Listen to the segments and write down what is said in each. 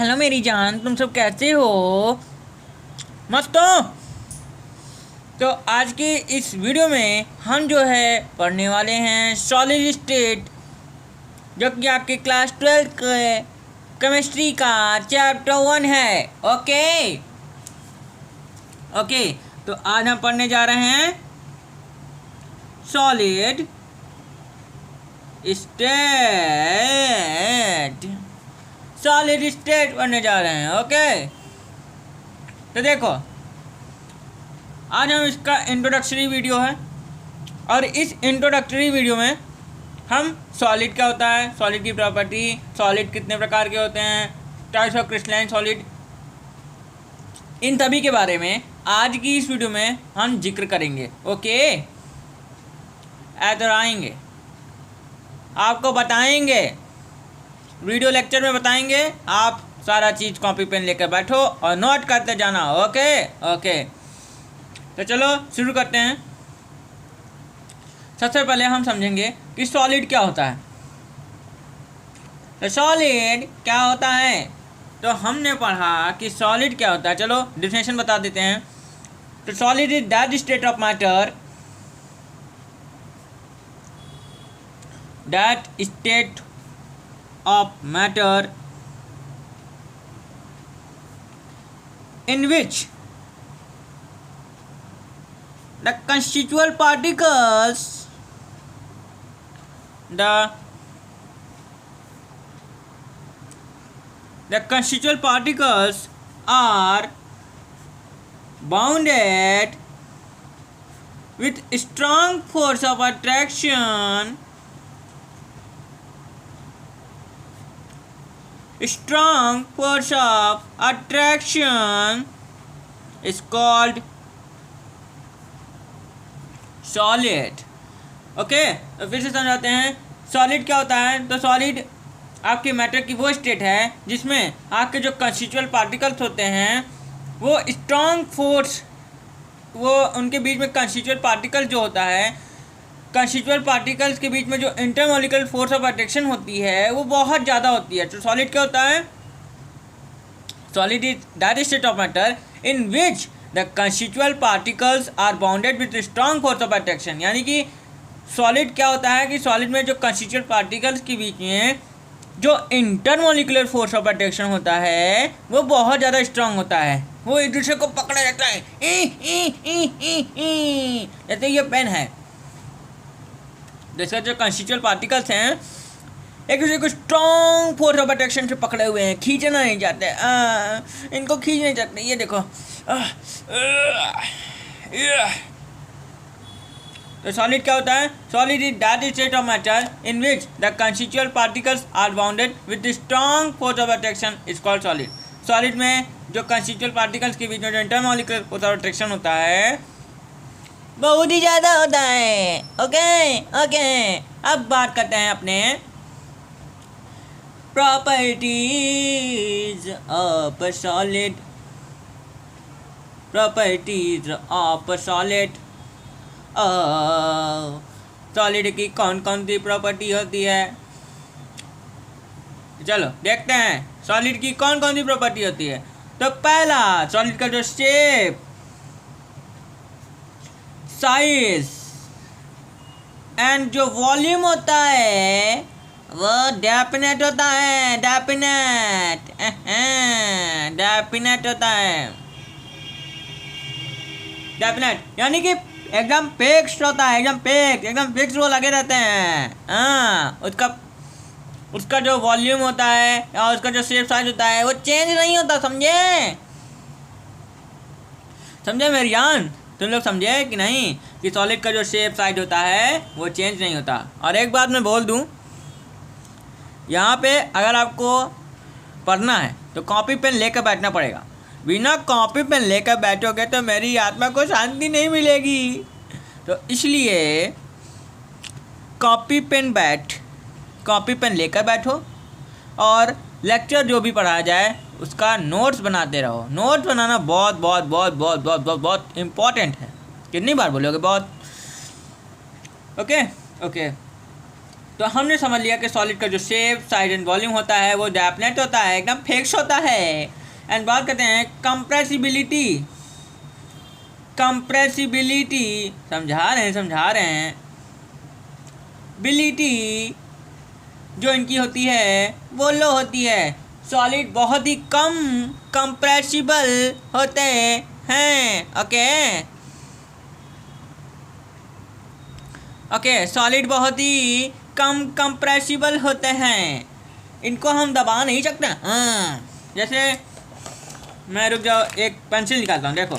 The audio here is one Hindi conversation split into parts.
हेलो मेरी जान, तुम सब कैसे हो? मस्त हो? तो आज के इस वीडियो में हम जो है पढ़ने वाले हैं सॉलिड स्टेट, जो कि आपके क्लास 12 के केमिस्ट्री का चैप्टर 1 है। ओके ओके, तो आज हम पढ़ने जा रहे हैं सॉलिड स्टेट। सॉलिड स्टेट पढ़ने जा रहे हैं। ओके, तो देखो, आज हम इसका इंट्रोडक्टरी वीडियो है और इस इंट्रोडक्टरी वीडियो में हम सॉलिड क्या होता है, सॉलिड की प्रॉपर्टी, सॉलिड कितने प्रकार के होते हैं, टाइप्स ऑफ क्रिस्टलाइन सॉलिड, इन सभी के बारे में आज की इस वीडियो में हम जिक्र करेंगे। ओके, आएंगे, आपको बताएंगे, वीडियो लेक्चर में बताएंगे। आप सारा चीज़ कॉपी पेन लेकर बैठो और नोट करते जाना। ओके ओके, तो चलो शुरू करते हैं। सबसे पहले हम समझेंगे कि सॉलिड क्या होता है। तो सॉलिड क्या होता है, तो हमने पढ़ा कि सॉलिड क्या होता है। चलो डिफिनेशन बता देते हैं। तो solid is that state of matter, that state of matter in which the constituent particles the constituent particles are bounded with strong force of attraction. Strong force of attraction is called solid. Okay, तो फिर से समझाते हैं सॉलिड क्या होता है। तो सॉलिड आपके मैटर की वो स्टेट है जिसमें आपके जो कंस्टिट्यूएंट पार्टिकल्स होते हैं वो स्ट्रॉन्ग फोर्स, वो उनके बीच में कंस्टिट्यूएंट पार्टिकल जो होता है, कंस्टिट्यूएंट पार्टिकल्स के बीच में जो इंटरमोलिकुलर फोर्स ऑफ अट्रैक्शन होती है वो बहुत ज़्यादा होती है। तो सॉलिड क्या होता है? Solid is that state of matter in which the constituent particles are bounded with strong force of attraction. यानी कि सॉलिड क्या होता है कि सॉलिड में जो कंस्टिट्यूएंट पार्टिकल्स के बीच में जो इंटरमोलिकुलर फोर्स ऑफ अट्रैक्शन होता है वो बहुत ज़्यादा स्ट्रांग होता है, वो एक दूसरे को पकड़ा रहता है। जैसे ये पेन है, जैसे जो कंस्टिट्यूएंट पार्टिकल्स हैं एक दूसरे को स्ट्रॉन्ग फोर्स ऑफ अट्रैक्शन से पकड़े हुए हैं, खींचना नहीं चाहते, इनको खींच नहीं चाहते। ये देखो, तो सॉलिड क्या होता है? Solid is that state of matter in which the constituent particles are bounded with strong force of attraction is called solid. Solid में जो कंस्टिट्यूएंट पार्टिकल्स के बीच में जो इंटरमोलिकुलर फोर्स ऑफ अट्रैक्शन होता है बहुत ही ज़्यादा होता है। ओके ओके, अब बात करते हैं अपने properties of solid. Properties of solid, solid की कौन कौन सी प्रॉपर्टी होती है? चलो देखते हैं सॉलिड की कौन कौन सी प्रॉपर्टी होती है। तो पहला, सॉलिड का जो शेप, साइज एंड जो वॉल्यूम होता है वो डेफिनेट होता है। डेफिनेट होता है। डेफिनेट यानी कि एकदम फिक्स्ड होता है, एकदम फिक्स वो लगे रहते हैं। उसका जो वॉल्यूम होता है और उसका जो शेप साइज होता है वो चेंज नहीं होता। समझे मेरी जान? तुम लोग समझे कि नहीं कि सॉलिड का जो शेप साइज होता है वो चेंज नहीं होता। और एक बात मैं बोल दूं, यहाँ पे अगर आपको पढ़ना है तो कॉपी पेन लेकर बैठना पड़ेगा। बिना कॉपी पेन लेकर बैठोगे तो मेरी आत्मा को शांति नहीं मिलेगी। तो इसलिए कॉपी पेन लेकर बैठो और लेक्चर जो भी पढ़ाया जाए उसका नोट्स बनाते रहो। नोट्स बनाना बहुत बहुत बहुत बहुत बहुत बहुत बहुत इम्पॉर्टेंट है। कितनी बार बोलोगे? बहुत। ओके ओके, तो हमने समझ लिया कि सॉलिड का जो शेप, साइज एंड वॉल्यूम होता है वो डेफिनेट होता है, एकदम फिक्स होता है। एंड बात करते हैं कंप्रेसिबिलिटी। कंप्रेसिबिलिटी समझा रहे हैं। बिलिटी जो इनकी होती है वो लो होती है। सॉलिड बहुत ही कम कंप्रेसिबल होते हैं। ओके, सॉलिड बहुत ही कम कंप्रेसिबल होते हैं, इनको हम दबा नहीं सकते। हाँ, जैसे मैं रुक जाओ, एक पेंसिल निकालता हूँ, देखो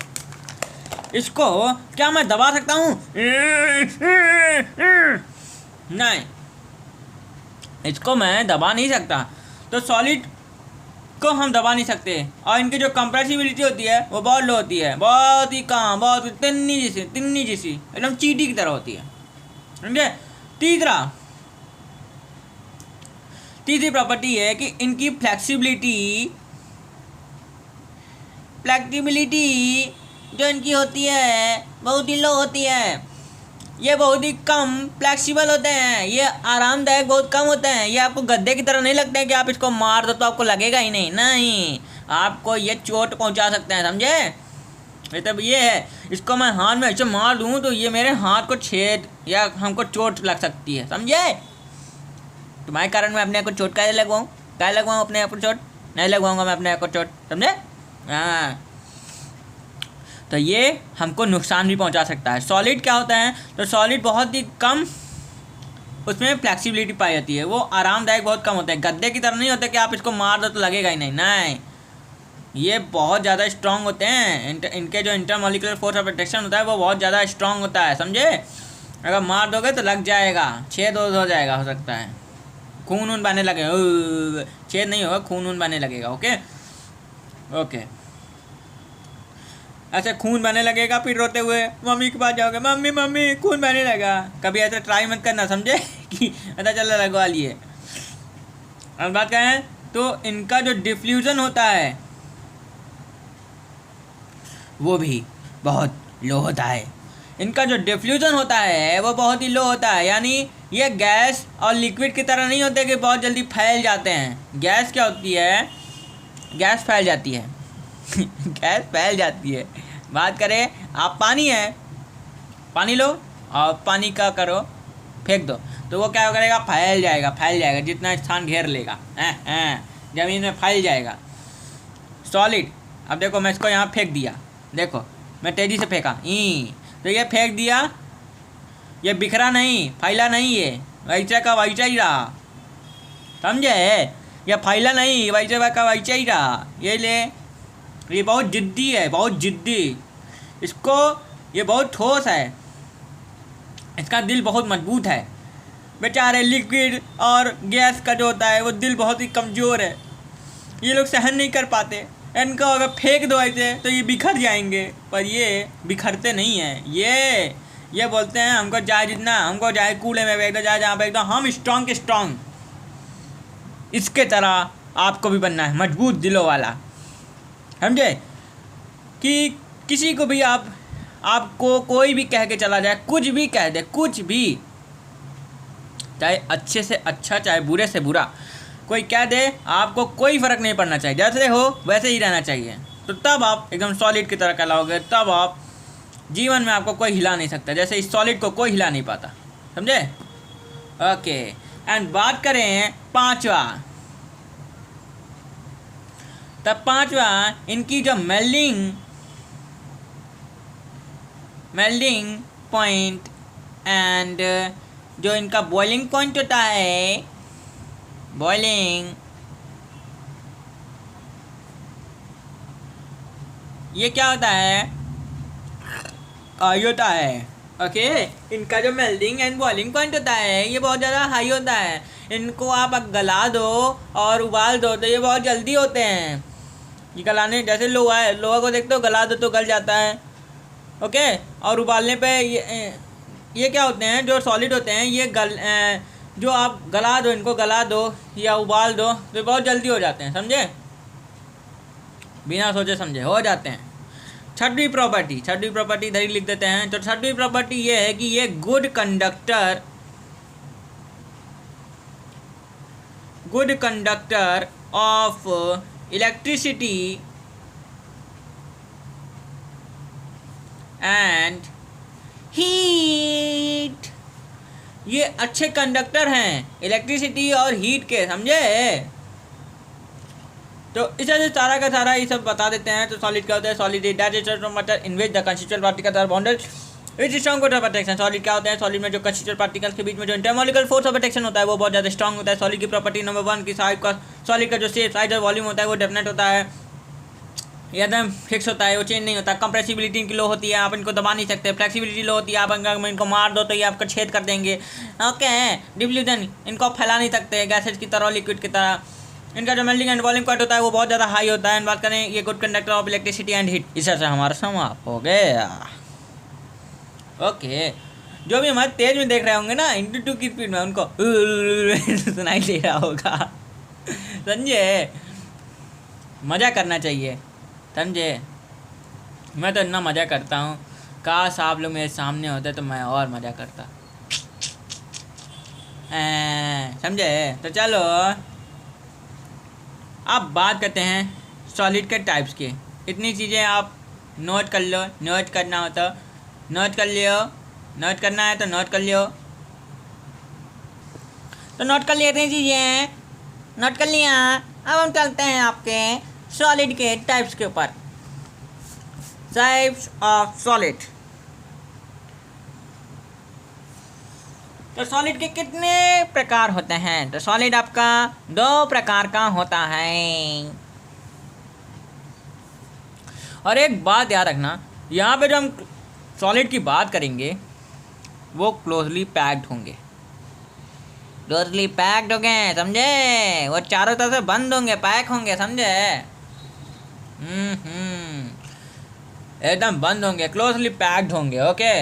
इसको क्या मैं दबा सकता हूँ? नहीं, इसको मैं दबा नहीं सकता। तो सॉलिड को हम दबा नहीं सकते, और इनकी जो कंप्रेसिबिलिटी होती है वो बहुत लो होती है, बहुत ही कम, बहुत तिन्नी जैसी एकदम चींटी की तरह होती है, समझे। तीसरी प्रॉपर्टी है कि इनकी फ्लेक्सिबिलिटी जो इनकी होती है बहुत ही लो होती है। ये बहुत ही कम फ्लेक्सिबल होते हैं, ये आरामदायक बहुत कम होते हैं। ये आपको गद्दे की तरह नहीं लगते हैं कि आप इसको मार दो तो आपको लगेगा ही नहीं, आपको ये चोट पहुंचा सकते हैं, समझे। मतलब ये है, इसको मैं हाथ में ऐसे मार दूँ तो ये मेरे हाथ को छेद या हमको चोट लग सकती है, समझे। तुम्हारे कारण मैं अपने आप को चोट कैसे लगवाऊँ अपने आप को चोट? नहीं लगवाऊँगा मैं अपने आप को चोट, समझे। हाँ, तो ये हमको नुकसान भी पहुंचा सकता है। सॉलिड क्या होता है? तो सॉलिड बहुत ही कम उसमें फ्लेक्सिबिलिटी पाई जाती है, वो आरामदायक बहुत कम होता है। गद्दे की तरह नहीं होता कि आप इसको मार दो तो लगेगा ही नहीं, ये बहुत ज़्यादा स्ट्रॉन्ग होते हैं। इनके जो इंटरमॉलिक्यूलर फोर्स ऑफ अट्रैक्शन होता है वो बहुत ज़्यादा स्ट्रॉन्ग होता है, समझे। अगर मार दोगे तो लग जाएगा, छेद हो जाएगा, हो सकता है खून बहने लगेगा। छेद नहीं होगा, खून बहने लगेगा। ओके, ऐसे खून बहने लगेगा, फिर रोते हुए मम्मी के पास जाओगे, मम्मी खून बहने लगा। कभी ऐसे ट्राई मत करना, समझे कि पता चला लगवा लिए। अब बात करें तो इनका जो डिफ्यूज़न होता है वो भी बहुत लो होता है। इनका जो डिफ्यूज़न होता है वो बहुत ही लो होता है, यानी ये गैस और लिक्विड की तरह नहीं होते कि बहुत जल्दी फैल जाते हैं। गैस क्या होती है? गैस फैल जाती है गैस फैल जाती है। बात करें, आप पानी लो और पानी का करो फेंक दो तो वो क्या करेगा? फैल जाएगा, जितना स्थान घेर लेगा ज़मीन में फैल जाएगा। सॉलिड, अब देखो मैं इसको यहाँ फेंक दिया, देखो मैं तेज़ी से फेंका तो ये फेंक दिया, ये बिखरा नहीं, फैला नहीं, ये वैसे का वैसा ही रहा, समझे। ये फैला नहीं, वैसे का वैसा ही रहा। ये बहुत जिद्दी है, बहुत जिद्दी। इसको, ये बहुत ठोस है, इसका दिल बहुत मजबूत है। बेचारे लिक्विड और गैस का जो होता है वो दिल बहुत ही कमज़ोर है, ये लोग सहन नहीं कर पाते। इनको अगर फेंक दो ऐसे तो ये बिखर जाएंगे, पर ये बिखरते नहीं हैं। ये बोलते हैं हमको चाहे कूड़े में फेंक दो, चाहे जहाँ फेंक दो, हम स्ट्रॉन्ग के स्ट्रॉन्ग। इसके तरह आपको भी बनना है, मजबूत दिलों वाला, समझे। कि किसी को भी आपको कोई भी कह के चला जाए, कुछ भी कह दे, कुछ भी, चाहे अच्छे से अच्छा चाहे बुरे से बुरा कोई कह दे, आपको कोई फ़र्क नहीं पड़ना चाहिए। जैसे हो वैसे ही रहना चाहिए, तो तब आप एकदम सॉलिड की तरह कहलाओगे। तब आप जीवन में आपको कोई हिला नहीं सकता, जैसे इस सॉलिड को कोई हिला नहीं पाता, समझे। ओके, एंड बात करें पांचवा, तब पांचवा इनकी जो मेल्टिंग पॉइंट एंड जो इनका बॉइलिंग पॉइंट होता है, बॉइलिंग, ये क्या होता है? हाई होता है। ओके, इनका जो मेल्टिंग एंड बॉइलिंग पॉइंट होता है ये बहुत ज़्यादा हाई होता है। इनको आप गला दो और उबाल दो तो ये बहुत जल्दी होते हैं। ये गलाने, जैसे लोहा है, लोहा को देखते हो, गला दो तो गल जाता है। ओके, और उबालने पे ये क्या होते हैं? जो सॉलिड होते हैं ये जो आप गला दो, इनको गला दो या उबाल दो तो बहुत जल्दी हो जाते हैं, समझे, बिना सोचे समझे हो जाते हैं। छठवीं प्रॉपर्टी इधर ही लिख देते हैं। तो छठवीं प्रॉपर्टी ये है कि ये good conductor good conductor of electricity and heat. ये अच्छे कंडक्टर हैं इलेक्ट्रिसिटी और हीट के, समझे। तो इस तरह से सारा का सारा ये सब बता देते हैं। तो सॉलिड क्या होता है? Solid that is matter in which the constituent particles are bounded which strong of attraction. Solid क्या होता है? सॉलिड में जो कंस्टिट्यूएंट पार्टिकल्स के बीच में जो इंटरमोलिकुलर फोर्स ऑफ अट्रैक्शन होता है वो बहुत ज़्यादा स्ट्रॉन्ग होता है। सॉलिड की प्रॉपर्टी नंबर 1 की साइड का, सॉलिड का जो शेप, साइज और वॉल्यूम होता है वो डेफिनेट होता है, एकदम फिक्स होता है, वो चेंज नहीं होता। कंप्रेसिबिलिटी इनकी लो होती है, आप इनको दबा नहीं सकते। फ्लेक्सिबिलिटी लो होती है, आप इनको मार दो तो ये आपका छेद कर देंगे। ओके। डिफ्यूजन, इनको आप फैला नहीं सकते गैसेज की तरह, लिक्विड की तरह। इनका जो मेल्टिंग एंड बॉइलिंग पॉइंट होता है वो बहुत ज़्यादा हाई होता है। बात करें ये good conductor of electricity and heat. इस तरह से हमारा समाप्त हो गया। ओके। जो भी हमारे तेज में देख रहे होंगे ना इंटू 2 की स्पीड में, उनको सुनाई दे रहा होगा, समझे। मज़ा करना चाहिए, समझे। मैं तो इतना मज़ा करता हूँ, काश आप लोग मेरे सामने होते तो मैं और मज़ा करता, समझे। तो चलो अब बात करते हैं सॉलिड के टाइप्स के। इतनी चीज़ें आप नोट कर लो, नोट करना हो तो नोट कर लियो, नोट करना है तो नोट कर लियो। तो नोट कर लिया, इतनी चीज़ें नोट कर लिया। अब हम चलते हैं आपके सॉलिड के टाइप्स के ऊपर। Types of solid. तो सॉलिड के कितने प्रकार होते हैं? तो सॉलिड आपका 2 प्रकार का होता है। और एक बात याद रखना, यहाँ पे जो हम सॉलिड की बात करेंगे वो क्लोजली पैक्ड होंगे, क्लोजली पैक्ड होंगे, समझे। वो चारों तरफ से बंद होंगे, पैक होंगे, समझे। एकदम बंद होंगे, क्लोजली पैक्ड होंगे। ओके।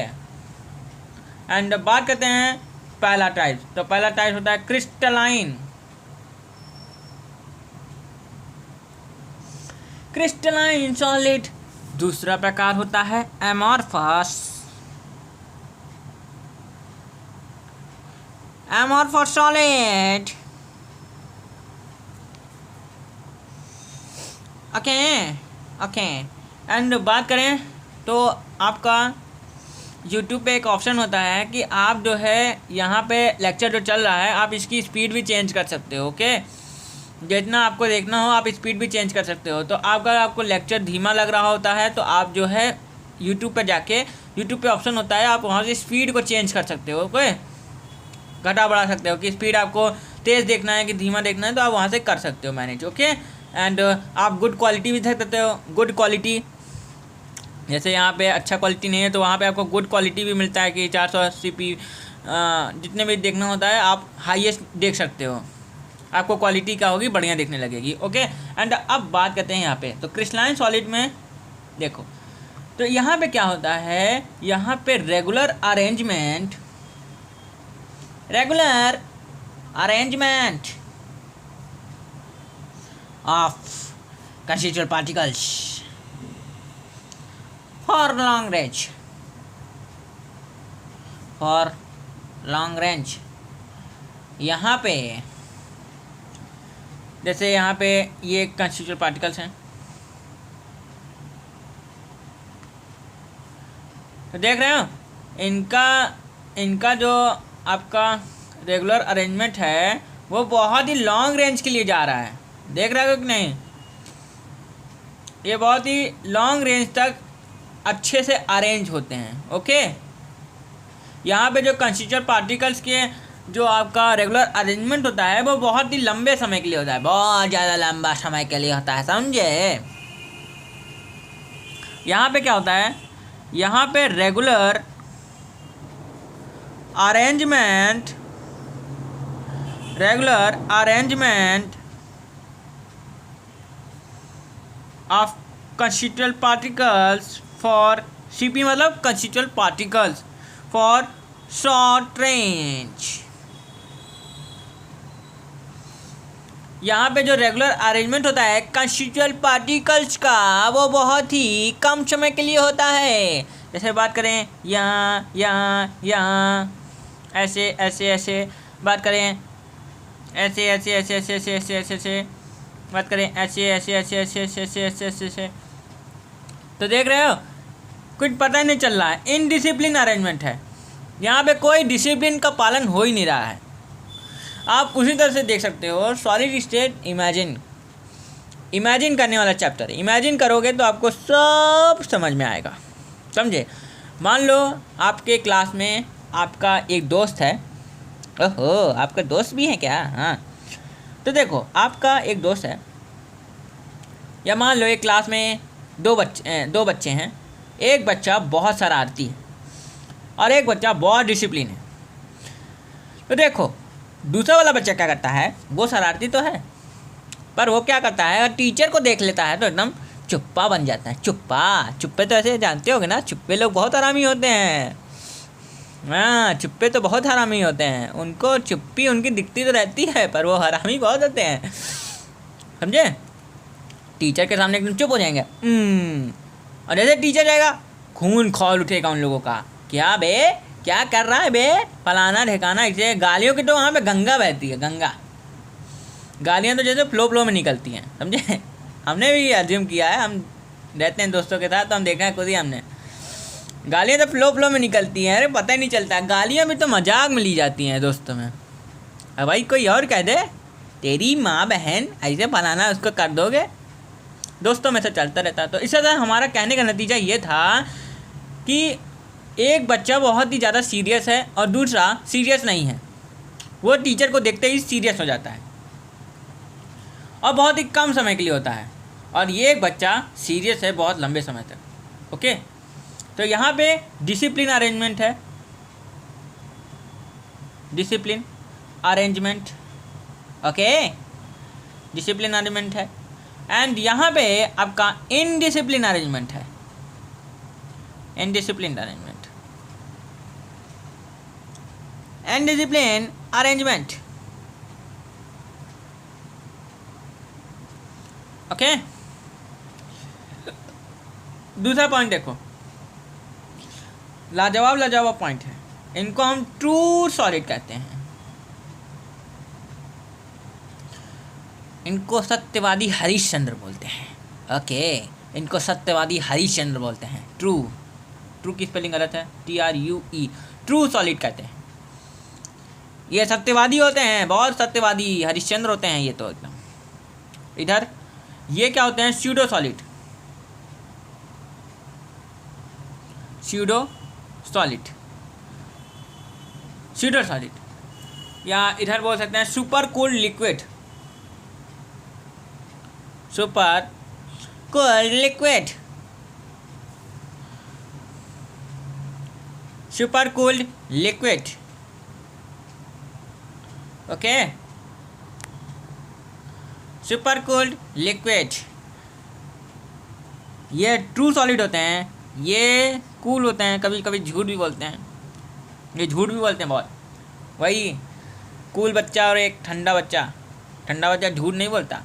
एंड बात करते हैं पहला टाइप। तो पहला टाइप होता है क्रिस्टलाइन। Crystalline solid. दूसरा प्रकार होता है amorphous. Amorphous solid. Okay okay. And बात करें तो आपका YouTube पे एक ऑप्शन होता है कि आप जो है यहाँ पे लेक्चर जो चल रहा है आप इसकी स्पीड भी चेंज कर सकते हो। ओके। जितना आपको देखना हो आप स्पीड भी चेंज कर सकते हो। तो अगर आपको लेक्चर धीमा लग रहा होता है तो आप जो है YouTube पे जाके, YouTube पे ऑप्शन होता है, आप वहाँ से स्पीड को चेंज कर सकते हो। ओके। घटा बढ़ा सकते हो कि स्पीड आपको तेज़ देखना है कि धीमा देखना है, तो आप वहाँ से कर सकते हो मैनेज। ओके। एंड आप गुड क्वालिटी भी देख सकते हो। गुड क्वालिटी जैसे यहाँ पे अच्छा क्वालिटी नहीं है तो वहाँ पे आपको गुड क्वालिटी भी मिलता है कि 480p जितने भी देखना होता है आप हाईएस्ट देख सकते हो, आपको क्वालिटी क्या होगी, बढ़िया देखने लगेगी। ओके। एंड अब बात करते हैं यहाँ पे तो क्रिस्टलाइन सॉलिड में देखो, तो यहाँ पे क्या होता है, यहाँ पे regular arrangement of constituent particles for long range. यहाँ पे जैसे यहाँ पे ये कंस्टिट्यूएंट पार्टिकल्स हैं, तो देख रहे हो इनका जो आपका रेगुलर अरेंजमेंट है वो बहुत ही लॉन्ग रेंज के लिए जा रहा है। देख रहे हो कि नहीं, ये बहुत ही लॉन्ग रेंज तक अच्छे से अरेंज होते हैं। ओके। यहाँ पे जो कंस्टिट्यूएंट पार्टिकल्स के जो आपका रेगुलर अरेंजमेंट होता है वो बहुत ही लंबे समय के लिए होता है, बहुत ज़्यादा लंबा समय के लिए होता है, समझे। यहाँ पे क्या होता है, यहाँ पे regular arrangement of constituent particles for CP मतलब constituent particles for short range. यहाँ पे जो रेगुलर अरेंजमेंट होता है कंस्टिट्यूएंट पार्टिकल्स का वो बहुत ही कम समय के लिए होता है। जैसे बात करें यहाँ ऐसे ऐसे ऐसे, बात करें ऐसे ऐसे ऐसे ऐसे ऐसे ऐसे ऐसे ऐसे बात करें, ऐसे ऐसे ऐसे ऐसे ऐसे ऐसे ऐसे ऐसे ऐसे। तो देख रहे हो कुछ पता ही नहीं चल रहा है, इनडिसिप्लिन अरेंजमेंट है। यहाँ पे कोई डिसिप्लिन का पालन हो ही नहीं रहा है। आप उसी तरह से देख सकते हो सॉलिड स्टेट इमेजिन करने वाला चैप्टर है। इमेजिन करोगे तो आपको सब समझ में आएगा, समझे। मान लो आपके क्लास में आपका एक दोस्त है। ओहो, आपका दोस्त भी है क्या? हाँ, तो देखो आपका एक दोस्त है, या मान लो एक क्लास में दो बच्चे हैं। एक बच्चा बहुत शरारती है और एक बच्चा बहुत डिसिप्लिन है। तो देखो दूसरा वाला बच्चा क्या करता है, वो शरारती तो है पर वो क्या करता है, टीचर को देख लेता है तो एकदम चुप्पा बन जाता है। चुप्पे तो ऐसे जानते होगे ना, चुप्पे लोग बहुत हरामी होते हैं। हाँ, चुप्पे तो बहुत हरामी होते हैं। उनको चुप्पी उनकी दिखती तो रहती है पर वो हरामी बहुत होते हैं, समझे। टीचर के सामने एकदम चुप हो जाएंगे। और जैसे टीचर जाएगा खून खौल उठेगा उन लोगों का। क्या बे, क्या कर रहा है बे, फलाना ढेकाना। इसे गालियों की तो वहाँ पे गंगा बहती है, गंगा। गालियाँ तो जैसे फ्लो में निकलती हैं, समझे। हमने भी अज्यूम किया है, हम रहते हैं दोस्तों के साथ तो हम देखा है खुद ही हमने। गालियाँ तो फ्लो में निकलती हैं, अरे पता ही नहीं चलता। गालियाँ भी तो मजाक में ली जाती हैं दोस्तों में। अब भाई कोई और कह दे तेरी माँ बहन ऐसे फलाना, उसको कर दोगे। दोस्तों में से चलता रहता है। तो इस तरह हमारा कहने का नतीजा ये था कि एक बच्चा बहुत ही ज़्यादा सीरियस है और दूसरा सीरियस नहीं है। वो टीचर को देखते ही सीरियस हो जाता है और बहुत ही कम समय के लिए होता है, और ये एक बच्चा सीरियस है बहुत लंबे समय तक। ओके, तो यहाँ पे डिसिप्लिन अरेंजमेंट है, discipline arrangement. Okay, discipline arrangement है। एंड यहाँ पे आपका इनडिसिप्लिन अरेंजमेंट है, indiscipline arrangement, indiscipline arrangement. Okay, दूसरा पॉइंट देखो, लाजवाब पॉइंट है। इनको हम ट्रू सॉलिड कहते हैं। इनको सत्यवादी हरिश्चंद्र बोलते हैं। ओके, इनको सत्यवादी हरिश्चंद्र बोलते हैं। ट्रू की स्पेलिंग गलत है, TRUE, ट्रू सॉलिड कहते हैं। ये सत्यवादी होते हैं, बहुत सत्यवादी हरिश्चंद्र होते हैं ये तो एकदम। इधर ये क्या होते हैं, स्यूडो सॉलिड, या इधर बोल सकते हैं super cooled liquid, okay, super cooled liquid. ये ट्रू सॉलिड होते हैं, ये कूल होते हैं। कभी कभी झूठ भी बोलते हैं, ये झूठ भी बोलते हैं बहुत। वही कूल बच्चा और एक ठंडा बच्चा झूठ नहीं बोलता,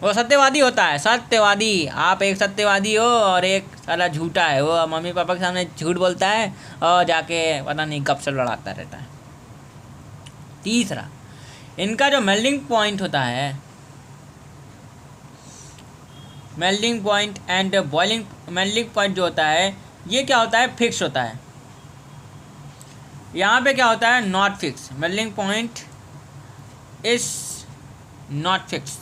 वो सत्यवादी होता है। सत्यवादी, आप एक सत्यवादी हो और एक साला झूठा है। वो मम्मी पापा के सामने झूठ बोलता है और जाके पता नहीं गपशप लड़ाता रहता है। तीसरा, इनका जो मेल्टिंग पॉइंट होता है, melting point and boiling, melting point जो होता है ये क्या होता है, फिक्स होता है। यहाँ पे क्या होता है, not fix. Melting point is not fix.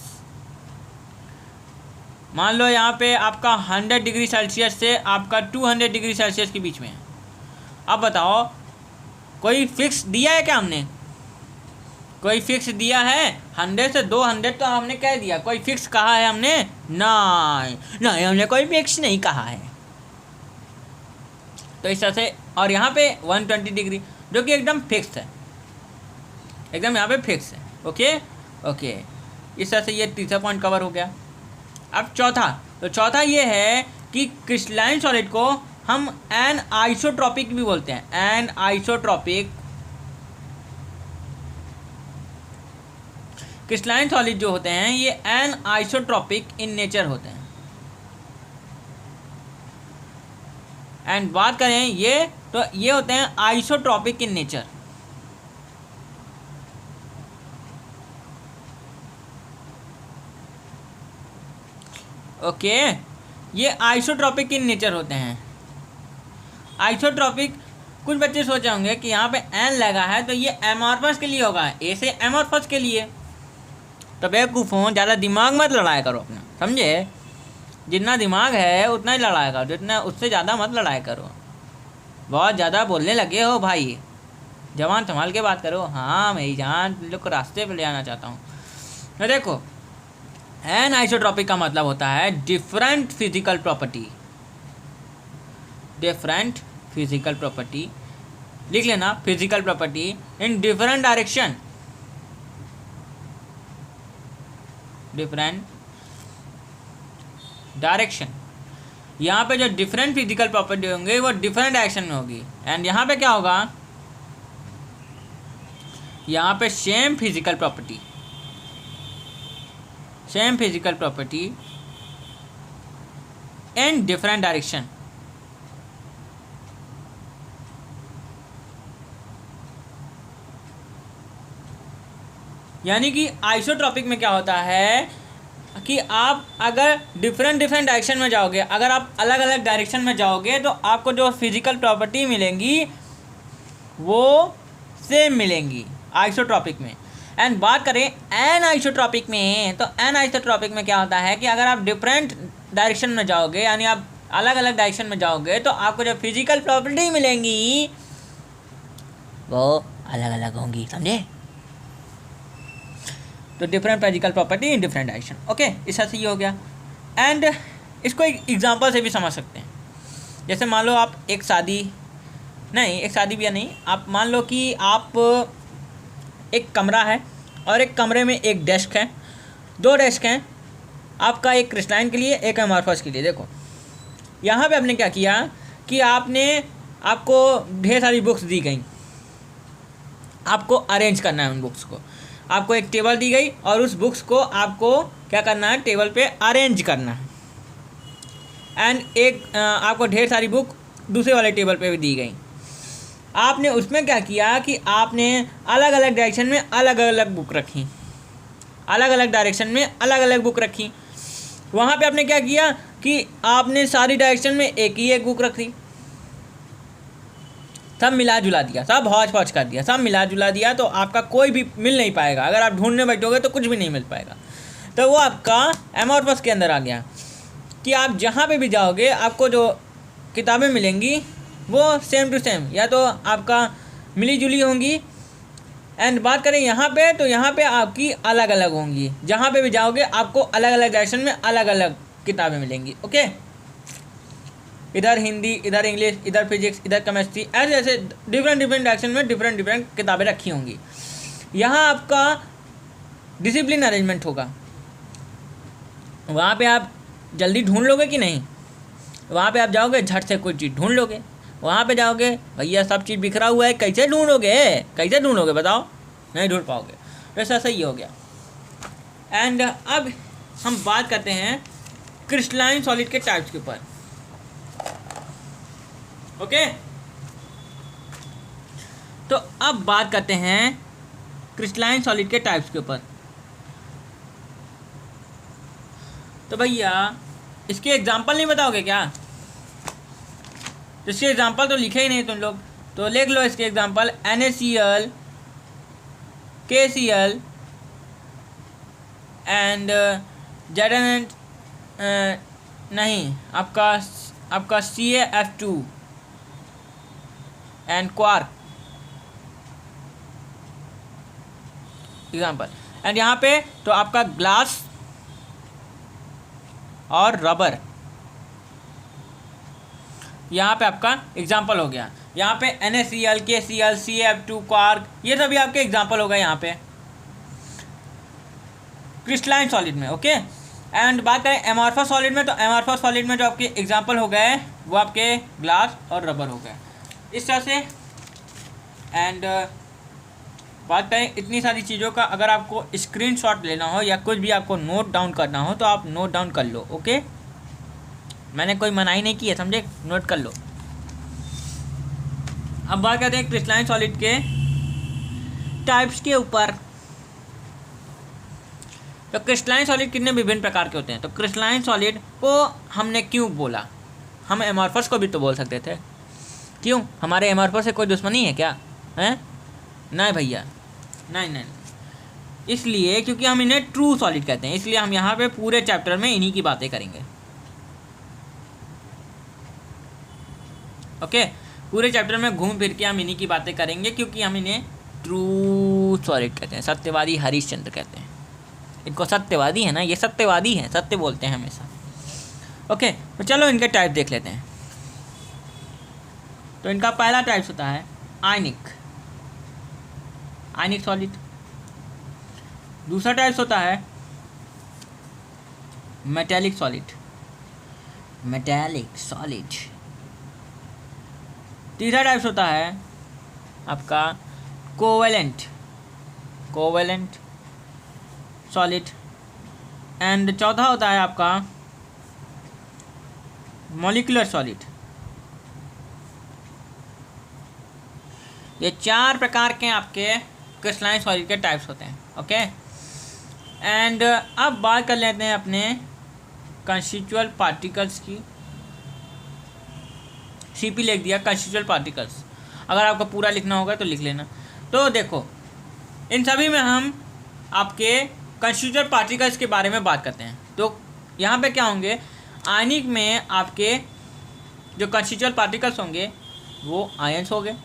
मान लो यहाँ पे आपका 100 डिग्री सेल्सियस से आपका 200 डिग्री सेल्सियस के बीच में है। अब बताओ कोई फिक्स दिया है क्या हमने, कोई फिक्स दिया है? 100 से 200 तो हमने कह दिया, कोई फिक्स कहा है हमने? नहीं, हमने कोई फिक्स नहीं कहा है। तो इस तरह से, और यहाँ पे 120 डिग्री जो कि एकदम फिक्स है, एकदम यहाँ पे फिक्स है। ओके, इस तरह से ये तीसरा पॉइंट कवर हो गया। अब चौथा ये है कि क्रिस्टलाइन सॉलिड को हम एन आइसोट्रॉपिक भी बोलते हैं। एन आइसोट्रॉपिक क्रिस्टलाइन सॉलिड जो होते हैं ये एन आइसोट्रॉपिक इन नेचर होते हैं। एंड बात करें ये तो ये होते हैं आइसोट्रॉपिक इन नेचर। ओके, ये आइसोट्रॉपिक इन नेचर होते हैं। आइसोट्रॉपिक, कुछ बच्चे सोचे होंगे कि यहाँ पे एन लगा है तो ये एमॉर्फस के लिए होगा, ए से एमॉर्फस के लिए। तो बेवकूफ़ों, ज़्यादा दिमाग मत लड़ाया करो अपना, समझे? जितना दिमाग है उतना ही लड़ाया करो, जितना उससे ज़्यादा मत लड़ाया करो। बहुत ज़्यादा बोलने लगे हो भाई, जवान संभाल के बात करो। हाँ मेरी जान, तुम लोग को रास्ते पे ले आना चाहता हूँ। तो देखो, एन आइसोट्रॉपिक का मतलब होता है different physical property. Different physical property, लिख लेना, physical property in different direction. Different direction, यहाँ पे जो डिफरेंट फिजिकल प्रॉपर्टी होंगे वो डिफरेंट डायरेक्शन में होगी। एंड यहाँ पे क्या होगा, यहाँ पे same physical property, same physical property in different direction. यानी कि आइसोट्रॉपिक में क्या होता है कि आप अगर डिफरेंट डायरेक्शन में जाओगे, अगर आप अलग अलग डायरेक्शन में जाओगे तो आपको जो फिजिकल प्रॉपर्टी मिलेंगी वो सेम मिलेंगी आइसोट्रॉपिक में। एंड बात करें एन आइसोट्रॉपिक में, तो एन आइसोट्रॉपिक में क्या होता है कि अगर आप डिफरेंट डायरेक्शन में जाओगे, यानी आप अलग अलग डायरेक्शन में जाओगे, तो आपको जो फिजिकल प्रॉपर्टी मिलेंगी वो अलग अलग होंगी, समझे? तो different physical property in different direction. Okay, इस तरह से ये हो गया। एंड इसको एक एग्जांपल से भी समझ सकते हैं। जैसे मान लो आप एक शादी भी नहीं, आप मान लो कि आप एक कमरा है और एक कमरे में एक डेस्क है, दो डेस्क हैं, आपका एक क्रिस्टलाइन के लिए, एक एमॉर्फस के लिए। देखो यहाँ पे आपने क्या किया कि आपको ढेर सारी बुक्स दी गई, आपको अरेंज करना है उन बुक्स को। आपको एक टेबल दी गई और उस बुक्स को आपको क्या करना है, टेबल पे अरेंज करना है। एंड एक आपको ढेर सारी बुक दूसरे वाले टेबल पे भी दी गई। आपने उसमें क्या किया कि आपने अलग अलग डायरेक्शन में अलग अलग बुक रखी, अलग अलग डायरेक्शन में अलग अलग बुक रखी। वहाँ पे आपने क्या किया कि आपने सारी डायरेक्शन में एक ही एक बुक रखी, सब मिला जुला दिया, सब हौच पौच कर दिया, सब मिला जुला दिया, तो आपका कोई भी मिल नहीं पाएगा। अगर आप ढूंढने बैठोगे तो कुछ भी नहीं मिल पाएगा। तो वो आपका एमॉर्फस के अंदर आ गया कि आप जहाँ पे भी जाओगे आपको जो किताबें मिलेंगी वो सेम टू सेम, या तो आपका मिली जुली होंगी। एंड बात करें यहाँ पे, तो यहाँ पे आपकी अलग अलग होंगी। जहाँ पे भी जाओगे आपको अलग अलग डायरेक्शन में अलग अलग किताबें मिलेंगी। ओके, इधर हिंदी, इधर इंग्लिश, इधर फिजिक्स, इधर केमिस्ट्री, ऐसे ऐसे डिफरेंट डायरेक्शन में डिफरेंट किताबें रखी होंगी। यहाँ आपका डिसिप्लिन अरेंजमेंट होगा। वहाँ पे आप जल्दी ढूंढ लोगे कि नहीं? वहाँ पे आप जाओगे झट से कोई चीज़ ढूंढ लोगे। वहाँ पे जाओगे, भैया सब चीज़ बिखरा हुआ है, कैसे ढूंढोगे बताओ? नहीं ढूंढ पाओगे। वैसा सही हो गया। एंड अब हम बात करते हैं क्रिस्टलाइन सॉलिड के टाइप्स के ऊपर। ओके, तो अब बात करते हैं क्रिस्टलाइन सॉलिड के टाइप्स के ऊपर। तो भैया इसके एग्जांपल नहीं बताओगे क्या? इसके एग्जांपल तो लिखे ही नहीं तुम लोग, तो लिख लो इसके example. NaCl, KCl and ZN, नहीं, आपका CaF2 and quark example. And यहाँ पे तो आपका ग्लास और रबर, यहाँ पे आपका एग्जाम्पल हो गया। यहाँ पे NaCl, KCl, CaF2, क्वार्क, ये सभी आपके एग्जाम्पल हो गए यहाँ पे क्रिस्टलाइन सॉलिड में। ओके, एंड बात करें एमॉर्फस सॉलिड में, तो एमॉर्फस सॉलिड में जो आपके एग्जाम्पल हो गए वो आपके ग्लास और रबर हो गए, इस तरह से। एंड बात करें इतनी सारी चीज़ों का, अगर आपको स्क्रीनशॉट लेना हो या कुछ भी आपको नोट डाउन करना हो तो आप नोट डाउन कर लो। ओके, मैंने कोई मनाही नहीं की है, समझे? नोट कर लो। अब बात करते हैं क्रिस्टलाइन सॉलिड के टाइप्स के ऊपर। तो क्रिस्टलाइन सॉलिड कितने विभिन्न प्रकार के होते हैं? तो क्रिस्टलाइन सॉलिड को हमने क्यों बोला? हम एमॉर्फस को भी तो बोल सकते थे। क्यों, हमारे एमॉर्फस से कोई दुश्मनी है क्या? हैं? नहीं भैया, नहीं, इसलिए क्योंकि हम इन्हें ट्रू सॉलिड कहते हैं, इसलिए हम यहाँ पे पूरे चैप्टर में इन्हीं की बातें करेंगे। ओके, पूरे चैप्टर में घूम फिर के हम इन्हीं की बातें करेंगे, क्योंकि हम इन्हें ट्रू सॉलिड कहते हैं, सत्यवादी हरिश्चंद्र कहते हैं इनको। सत्यवादी है ना, ये सत्यवादी हैं, सत्य बोलते हैं हमेशा। ओके, तो चलो इनके टाइप देख लेते हैं। तो इनका पहला टाइप होता है आयनिक सॉलिड। दूसरा टाइप होता है मेटालिक सॉलिड। तीसरा टाइप होता है आपका कोवेलेंट सॉलिड। एंड चौथा होता है आपका मॉलिक्यूलर सॉलिड। ये 4 प्रकार के आपके क्रिस्टलाइन सॉलिड के टाइप्स होते हैं। ओके, एंड अब बात कर लेते हैं अपने कंस्टिट्यूएंट पार्टिकल्स की। सीपी लिख दिया, कंस्टिट्यूएंट पार्टिकल्स। अगर आपको पूरा लिखना होगा तो लिख लेना। तो देखो, इन सभी में हम आपके कंस्टिट्यूएंट पार्टिकल्स के बारे में बात करते हैं। तो यहाँ पे क्या होंगे, आयनिक में आपके जो कंस्टिट्यूएंट पार्टिकल्स होंगे वो आयंस हो गए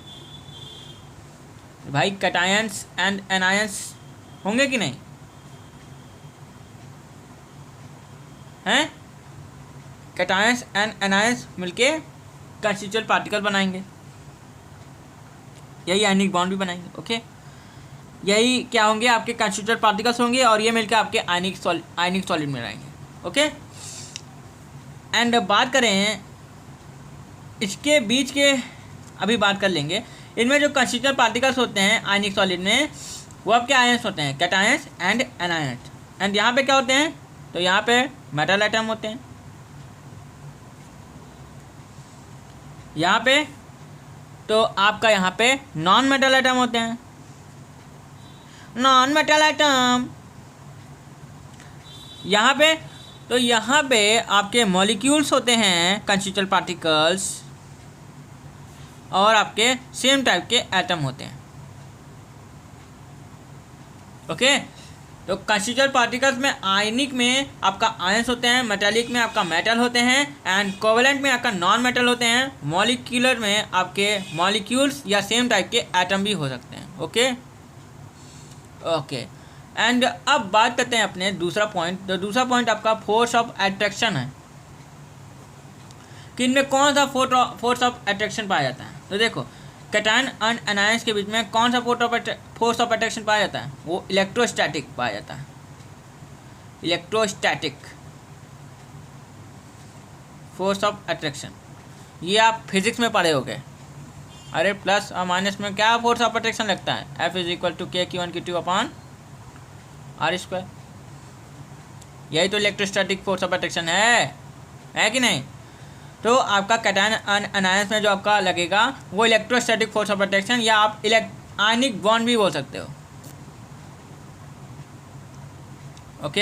भाई। कैटायंस एंड एनायंस होंगे कि नहीं? हैं? कैटायंस एंड एनायंस मिलके कंस्टिट्यूएंट पार्टिकल बनाएंगे, यही आयनिक बॉन्ड भी बनाएंगे। ओके, यही क्या होंगे, आपके कंस्टिट्यूएंट पार्टिकल्स होंगे और ये मिलकर आपके आयनिक सॉलिड में रहेंगे। ओके, एंड बात करें इसके बीच के, अभी बात कर लेंगे। इनमें जो कंस्टिट्यूएंट पार्टिकल्स होते हैं आयनिक सॉलिड में, वो आपके आयंस होते हैं, कैटायंस एंड एनायंस। एंड यहाँ पे क्या होते हैं, तो यहाँ पे मेटल एटम होते हैं। यहाँ पे तो आपका यहाँ पे नॉन मेटल एटम होते हैं, नॉन मेटल एटम। यहाँ पे तो यहाँ पे आपके मॉलिक्यूल्स होते हैं, कंस्टिट्यूएंट पार्टिकल्स, और आपके सेम टाइप के एटम होते हैं। ओके, तो कंस्टिट्यूएंट पार्टिकल्स में आयनिक में आपका आयंस होते हैं, मेटालिक में आपका मेटल होते हैं, एंड कोवेलेंट में आपका नॉन मेटल होते हैं, मॉलिक्यूलर में आपके मॉलिक्यूल्स या सेम टाइप के एटम भी हो सकते हैं। ओके, एंड अब बात करते हैं अपने दूसरा पॉइंट। तो दूसरा पॉइंट आपका फोर्स ऑफ अट्रैक्शन है कि इनमें कौन सा फोर्स ऑफ अट्रैक्शन पाया जाता है। तो देखो, कैटायन एंड एनायंस के बीच में कौन सा फोर्स ऑफ अट्रैक्शन पाया जाता है, वो इलेक्ट्रोस्टैटिक पाया जाता है। इलेक्ट्रोस्टैटिक फोर्स ऑफ अट्रैक्शन, ये आप फिजिक्स में पढ़े होगे। अरे प्लस और माइनस में क्या फोर्स ऑफ अट्रैक्शन लगता है, F = K/Q/2/R²। यही तो इलेक्ट्रोस्टैटिक फोर्स ऑफ अट्रैक्शन है कि नहीं? तो आपका कैटायन एनायंस में जो आपका लगेगा वो इलेक्ट्रोस्टैटिक फोर्स ऑफ अट्रैक्शन, या आप आयनिक बॉन्ड भी बोल सकते हो। ओके,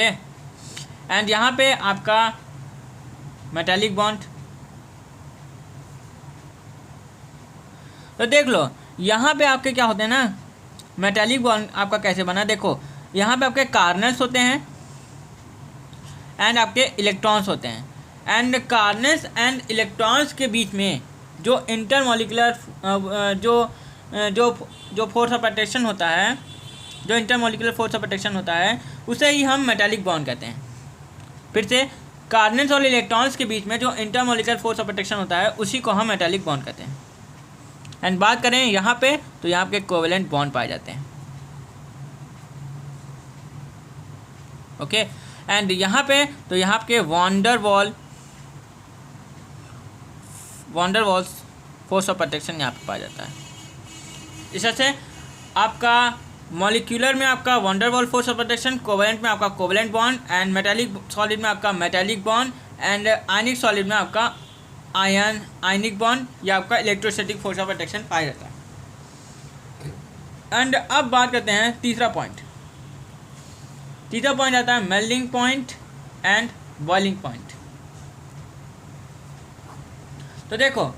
एंड यहाँ पे आपका मेटालिक बॉन्ड। तो देख लो, यहाँ पे आपके क्या होते हैं ना, मेटालिक बॉन्ड आपका कैसे बना। देखो, यहाँ पे आपके कार्बन्स होते हैं एंड आपके इलेक्ट्रॉन्स होते हैं, एंड कार्बन्स एंड इलेक्ट्रॉन्स के बीच में जो इंटरमॉलिक्यूलर जो फोर्स ऑफ अट्रैक्शन होता है, जो इंटरमॉलिक्यूलर फोर्स ऑफ अट्रैक्शन होता है, उसे ही हम मेटालिक बॉन्ड कहते हैं। फिर से, कार्बन्स और इलेक्ट्रॉन्स के बीच में जो इंटरमॉलिक्यूलर फोर्स ऑफ अट्रैक्शन होता है उसी को हम मेटालिक बॉन्ड कहते हैं। एंड बात करें यहाँ पे, तो यहाँ पे कोवेलेंट बॉन्ड पाए जाते हैं। ओके, एंड यहाँ पे तो यहाँ पे वॉन्डरवॉल्स फोर्स ऑफ अट्रैक्शन यहाँ पे पाया जाता है। इस तरह से आपका मॉलिक्यूलर में आपका van der Waals force of attraction, covalent में आपका covalent bond, and metallic solid में आपका metallic bond, and ionic solid में आपका आयनिक बॉन्ड या आपका इलेक्ट्रोस्टैटिक फोर्स ऑफ अट्रैक्शन पाया जाता है। एंड अब बात करते हैं तीसरा पॉइंट। तीसरा पॉइंट आता है melting point and boiling point. तो देखो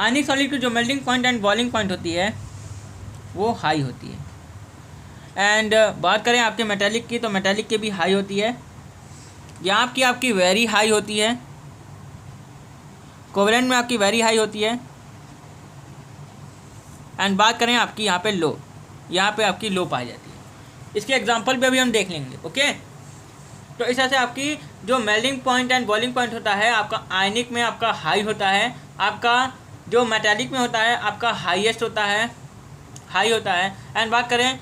आयनिक सॉलिड की जो melting point and boiling point होती है वो हाई होती है। एंड बात करें आपके मेटेलिक की, तो मेटेलिक की भी हाई होती है। यहाँ की आपकी वेरी हाई होती है, कोवेलेंट में आपकी वेरी हाई होती है। एंड बात करें आपकी यहाँ पे लो, यहाँ पे आपकी लो पाई जाती है। इसके एग्जांपल भी अभी हम देख लेंगे। ओके, तो इस तरह से आपकी जो melting point and boiling point होता है आपका आयनिक में आपका हाई होता है, आपका जो मेटेलिक में होता है आपका हाईएस्ट होता है, हाई होता है। एंड बात करें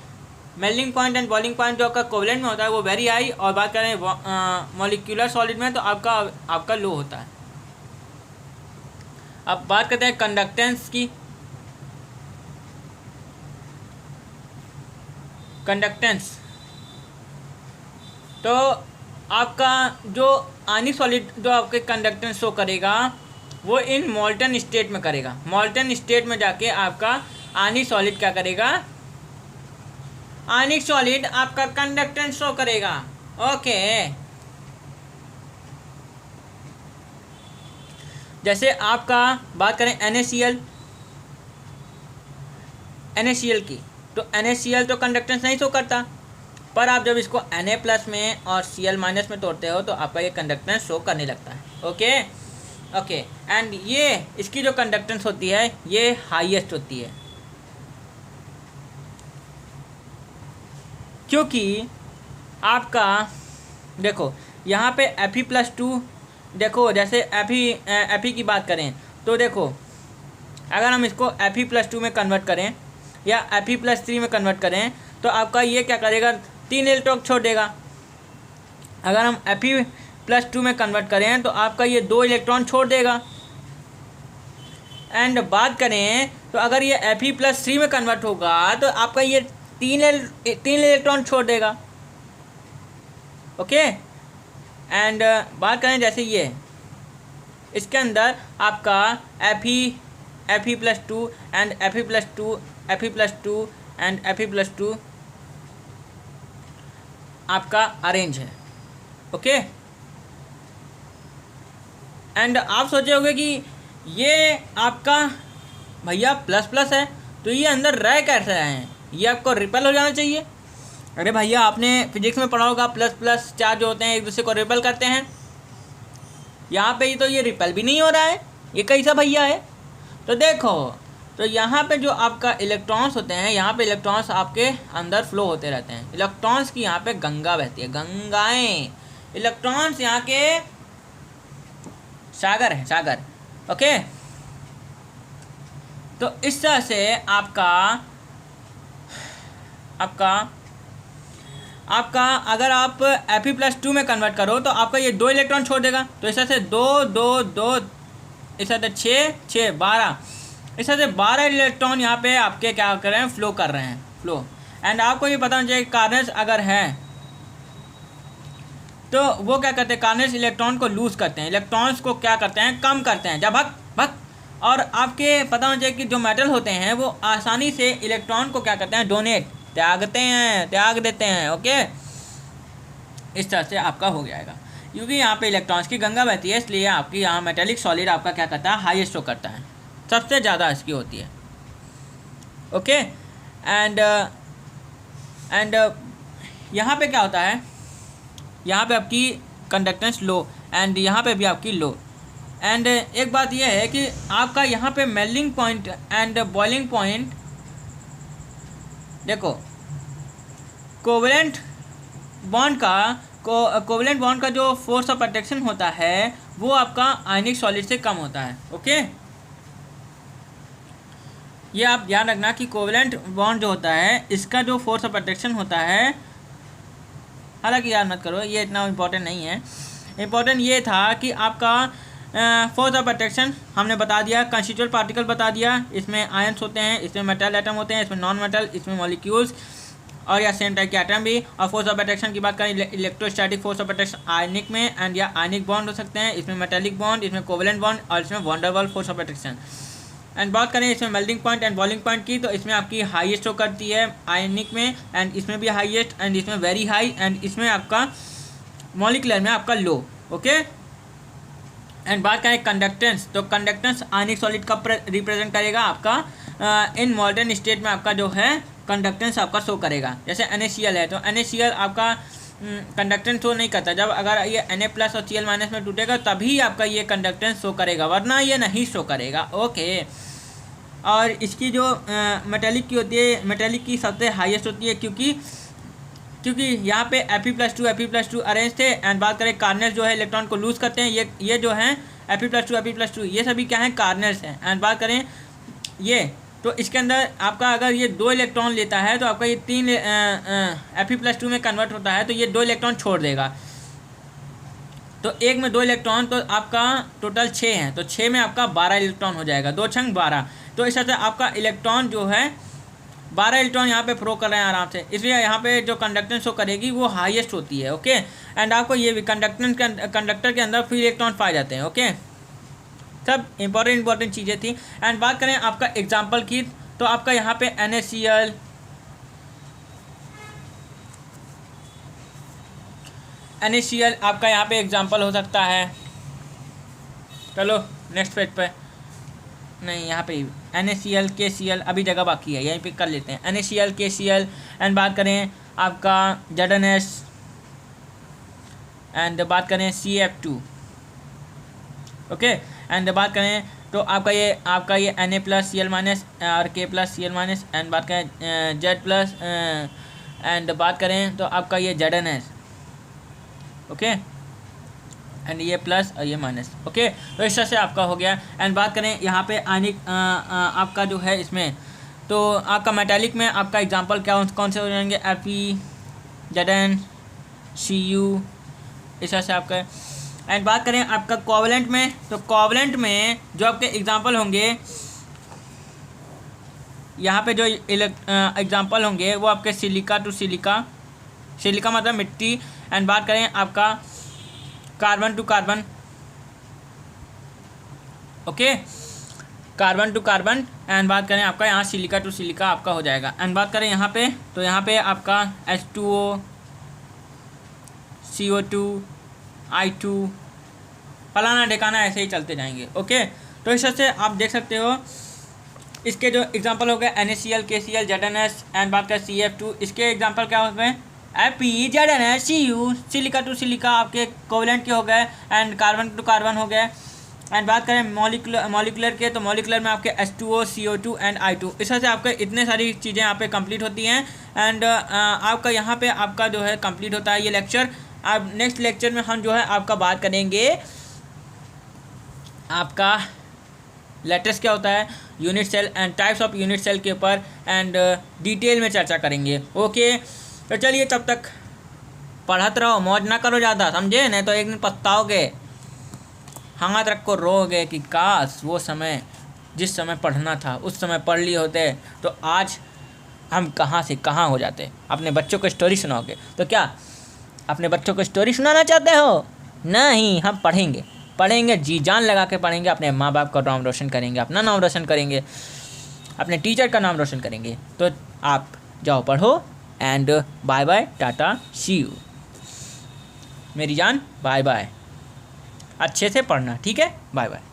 melting point and boiling point जो आपका कोवेलेंट में होता है वो वेरी हाई, और बात करें मॉलिक्यूलर सॉलिड में तो आपका लो होता है। अब बात करते हैं कंडक्टेंस की। कंडक्टेंस तो आपका जो आयनिक सॉलिड जो आपके कंडक्टेंस शो करेगा वो इन मोल्टन स्टेट में करेगा। मोल्टन स्टेट में जाके आपका आयनिक सॉलिड क्या करेगा, आयनिक सॉलिड आपका कंडक्टेंस शो करेगा। ओके, जैसे आपका बात करें NaCl की, तो NaCl तो कंडक्टेंस नहीं शो करता, पर आप जब इसको Na+ में और Cl- में तोड़ते हो तो आपका ये कंडक्टेंस शो करने लगता है। ओके ओके, एंड ये इसकी जो कंडक्टेंस होती है ये हाईएस्ट होती है, क्योंकि आपका देखो यहाँ पे Fe+2, देखो जैसे Fe की बात करें तो देखो अगर हम इसको Fe+2 में कन्वर्ट करें या Fe+3 में कन्वर्ट करें तो आपका ये क्या करेगा, 3 इलेक्ट्रॉन छोड़ देगा। अगर हम Fe+2 में कन्वर्ट करें तो आपका ये 2 इलेक्ट्रॉन छोड़ देगा। एंड बात करें तो अगर ये Fe+3 में कन्वर्ट होगा तो आपका ये 3 इलेक्ट्रॉन छोड़ देगा। ओके, एंड बात करें जैसे ये इसके अंदर आपका Fe+2 and Fe+2 and Fe+2 आपका अरेंज है। ओके, एंड आप सोचे होंगे कि ये आपका भैया ++ है तो ये अंदर रह कैसे रहे हैं, ये आपको रिपेल हो जाना चाहिए। अरे भैया आपने फिजिक्स में पढ़ा होगा ++ चार्ज जो होते हैं एक दूसरे को रिपेल करते हैं। यहाँ पे ही तो ये रिपेल भी नहीं हो रहा है, ये कैसा भैया है। तो देखो, तो यहाँ पे जो आपका इलेक्ट्रॉन्स होते हैं, यहाँ पे इलेक्ट्रॉन्स आपके अंदर फ्लो होते रहते हैं। इलेक्ट्रॉन्स की यहाँ पे गंगा बहती है, गंगाएं। इलेक्ट्रॉन्स यहाँ के सागर हैं, सागर। ओके, तो इस तरह से आपका अगर आप Fe+2 में कन्वर्ट करो तो आपका ये 2 इलेक्ट्रॉन छोड़ देगा। तो इस तरह से 2 2 2 इस तरह से 6 6 12, इस तरह से 12 इलेक्ट्रॉन यहाँ पे आपके क्या कर रहे हैं, फ्लो कर रहे हैं, फ्लो। एंड आपको ये पता होना चाहिए कार्नेस अगर है तो वो क्या करते हैं, कार्नेस इलेक्ट्रॉन को लूज करते हैं, इलेक्ट्रॉन्स को क्या करते हैं, कम करते हैं, जब भक। और आपके पता होना चाहिए कि जो मेटल होते हैं वो आसानी से इलेक्ट्रॉन को क्या करते हैं, डोनेट, त्याग देते हैं। ओके, इस तरह से आपका हो जाएगा, क्योंकि यहाँ पे इलेक्ट्रॉन्स की गंगा बहती है, इसलिए आपकी यहाँ मेटेलिक सॉलिड आपका क्या करता है, हाईएस्ट शो करता है, सबसे ज़्यादा इसकी होती है। ओके, एंड यहाँ पे क्या होता है, यहाँ पे आपकी कंडक्टेंस लो एंड यहाँ पे भी आपकी लो। एंड एक बात यह है कि आपका यहाँ पे melting point and boiling point, देखो कोवेलेंट बॉन्ड का जो फोर्स ऑफ अट्रैक्शन होता है वो आपका आयनिक सॉलिड से कम होता है। ओके, ये आप ध्यान रखना कि कोवेलेंट बॉन्ड जो होता है इसका जो फोर्स ऑफ अट्रैक्शन होता है, हालांकि याद मत करो ये इतना इम्पोर्टेंट नहीं है। इम्पोर्टेंट ये था कि आपका फोर्स ऑफ अट्रैक्शन हमने बता दिया, कंस्टिट्यूएंट पार्टिकल बता दिया, इसमें आयंस होते हैं, इसमें मेटल एटम होते हैं, इसमें नॉन मेटल, इसमें मॉलिक्यूल्स और या सेम टाइप के एटम भी। और फोर्स ऑफ अट्रैक्शन की बात करें, electrostatic force of attraction ionic में एंड या आयनिक बॉन्ड हो सकते हैं, इसमें मेटेलिक बॉन्ड, इसमें कोवेलेंट बॉन्ड और इसमें van der Waals force of attraction. And बात करें इसमें melting point and boiling point की, तो इसमें आपकी हाईएस्ट शो करती है आयनिक में, एंड इसमें भी हाईएस्ट, एंड इसमें वेरी हाई, एंड इसमें आपका मॉलिक्यूलर में आपका लो। ओके, एंड बात करें कंडक्टेंस, तो कंडक्टेंस आयनिक सॉलिड का रिप्रेजेंट करेगा आपका इन मॉल्टन स्टेट में आपका जो है कंडक्टेंस आपका शो करेगा। जैसे NaCl है तो NaCl आपका कंडक्टेंस शो नहीं करता, जब अगर ये Na+ और Cl- में टूटेगा तभी आपका ये कंडक्टेंस शो करेगा, वरना ये नहीं शो करेगा। ओके, और इसकी जो मेटेलिक की होती है, मेटेलिक की सबसे हाईएस्ट होती है, क्योंकि यहाँ पे Fe+2 अरेंज थे। एंड बात करें कार्नर्स जो है इलेक्ट्रॉन को लूज करते हैं, ये जो हैं Fe+2 ये सभी क्या हैं, कार्नर्स हैं। एंड बात करें ये, तो इसके अंदर आपका अगर ये 2 इलेक्ट्रॉन लेता है तो आपका ये 3 Fe+2 में कन्वर्ट होता है, तो ये 2 इलेक्ट्रॉन छोड़ देगा, तो एक में 2 इलेक्ट्रॉन, तो आपका टोटल 6 हैं, तो 6 में आपका 12 इलेक्ट्रॉन हो जाएगा, 2 छंग 12। तो इस तरह से आपका इलेक्ट्रॉन जो है 12 इलेक्ट्रॉन यहाँ पे फ्लो कर रहे हैं आराम से, इसलिए यहाँ पे जो कंडक्टेंस शो करेगी वो हाईएस्ट होती है। ओके, एंड आपको ये भी कंडक्टर के अंदर फ्री इलेक्ट्रॉन पाए जाते हैं। ओके, सब इंपॉर्टेंट चीज़ें थी। एंड बात करें आपका एग्जांपल की, तो आपका यहाँ पे NaCl आपका यहाँ पे एग्जांपल हो सकता है। चलो नेक्स्ट पेज पे, नहीं यहाँ पे NaCl KCl अभी जगह बाकी है, यहीं पे कर लेते हैं NaCl KCl। एंड बात करें आपका ZnS, एंड बात करें CF2। ओके, एंड बात करें तो आपका ये Na+Cl- और K+Cl-, एंड बात करें Z+, एंड बात करें तो आपका ये ZnS। ओके, एंड ये प्लस और ये माइनस। ओके, तो इस तरह से आपका हो गया। एंड बात करें यहाँ पे आयनिक आपका जो है इसमें, तो आपका मेटालिक में आपका एग्जांपल कौन से हो जाएंगे, Fe, Zn, Cu, इस तरह से आपका। एंड बात करें आपका कोवलेंट में, तो कोवलेंट में जो आपके एग्जांपल होंगे, यहाँ पे जो एग्जांपल होंगे वो आपके सिलिका टू सिलिका, सिलिका मतलब मिट्टी। एंड बात करें आपका carbon to carbon, okay, carbon to carbon. And बात करें आपका यहाँ सिलिका टू सिलिका आपका हो जाएगा। एंड बात करें यहाँ पे, तो यहाँ पे आपका H2O, CO2, I2, फलाना ढिकाना ऐसे ही चलते जाएंगे। ओके, तो इस तरह से आप देख सकते हो इसके जो एग्जांपल हो गए NaCl KCl ZnS। एंड बात करें CF2, इसके एग्जांपल क्या हो गए, Fe ZnS Cu, silica to silica आपके कोवलेंट के हो गए, एंड कार्बन टू कार्बन हो गए। एंड बात करें मॉलिकुलर के, तो मॉलिकुलर में आपके H2O CO2 एंड I2, इस तरह से आपके इतने सारी चीज़ें यहाँ पे कंप्लीट होती हैं। एंड आपका यहाँ पे आपका जो है कंप्लीट होता है ये लेक्चर। अब नेक्स्ट लेक्चर में हम जो है आपका बात करेंगे आपका लेटेस्ट क्या होता है, unit cell and types of unit cell के ऊपर, एंड डिटेल में चर्चा करेंगे। ओके, तो चलिए तब तक पढ़त रहो, मौज ना करो ज़्यादा, समझे, नहीं तो एक दिन पछताओगे, हाथ रख को रोगे कि काश वो समय, जिस समय पढ़ना था उस समय पढ़ लिए होते तो आज हम कहाँ से कहाँ हो जाते। अपने बच्चों को स्टोरी सुनाओगे तो क्या अपने बच्चों को स्टोरी सुनाना चाहते हो? नहीं, हम पढ़ेंगे, जी जान लगा के पढ़ेंगे, अपने माँ बाप का नाम रोशन करेंगे, अपना नाम रोशन करेंगे, अपने टीचर का नाम रोशन करेंगे। तो आप जाओ पढ़ो, and bye bye, tata, see you मेरी जान, बाय बाय। अच्छे से पढ़ना, ठीक है, बाय बाय।